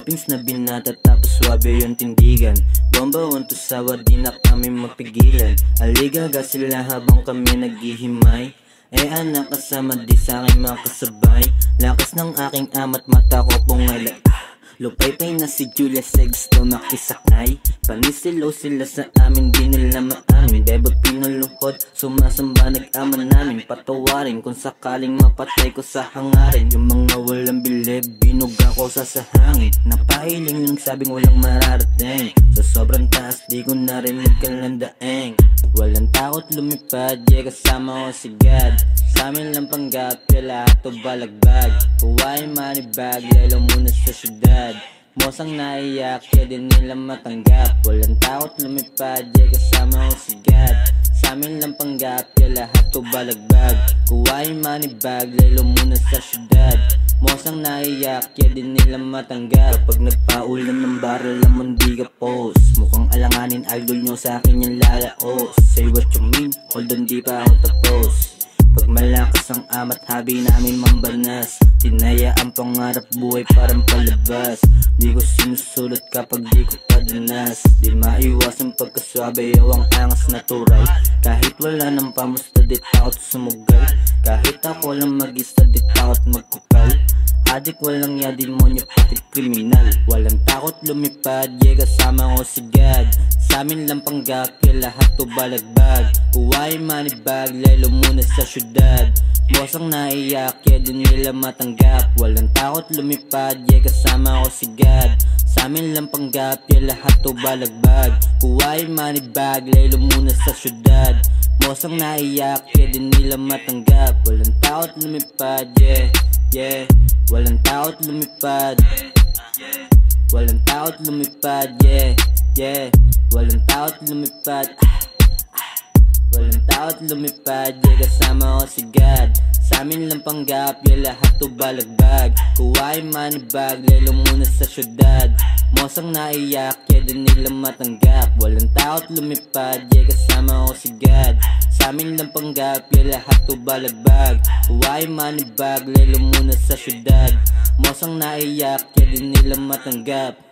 Toppings na binata tapos swabe yung tindigan. Bomba unto sawa di na kami mapigilan. Aligaga sila habang kami naghihimay. Anak kasama di sa aking mga kasabay. Lakas ng aking amat mata ko pungala. Lupay-pay na si Julia Sexto nakisakay. Panisilaw sila sa amin, di nila maamin. Bebot pinuluhod, sumasamba nag-aman namin. Patawarin kung sakaling mapatay ko sa hangarin. Yung mga walang bilib, binuga ko sa sahangin. Napailing yung sabing walang mararating. Sa sobrang taas, di ko narinig kalandaeng. Walang takot lumipad, kasama ko si God. Sa amin lang panggap, lahat o balagbag. Huwain manibag, lalo muna sa syudad. Mosang naiyak, di nila matanggap. Walang takot lumipad, kasama ko si God. Sa amin lang panggap, lahat o balagbag. Huwain manibag, lalo muna sa syudad. Mosang naiyak, di nila matanggap. Kapag nagpaulan ng barrel, lamang di ka post. Mukhang alanganin, idol nyo sa akin yung lalaos. Say what you mean, hold on di pa ako tapos. Pag malakas ang amat, habi namin mambanas. Tinaya ang pangarap, buhay parang palabas. Di ko sinusulat kapag di ko padanas. Di maiwasan pagkaswabe, ang angas natural. Kahit wala nang pamusta, di takot sumugal. Kahit ako lang mag-isa, di takot magkupal. Adik walang ya, demonyo pati kriminal. Walang takot lumipad, kasama ko si God. Sa amin lang panggap, lahat o balagbag. Huwain manibag, lalo muna sa syudad. Bosang naiyak, di nila matanggap. Walang takot lumipad, kasama ko si God. Sa amin lang panggap, lahat o balagbag. Huwain manibag, lalo muna sa syudad. Bosang naiyak, di nila matanggap. Walang takot lumipad, walang takot lumipad. Walang takot lumipad, walang takot lumipad. Walang takot lumipad, kasama ko si God. Sa amin lang panggap, lahat o balagbag. Huwain manibag, lalo muna sa syudad. Mosang naiyak, di nila matanggap. Walang takot lumipad, kasama ko si God. Sa amin lang panggap, lahat o balagbag. Huwain manibag, lalo muna sa syudad. Mosang naiyak, di nila matanggap.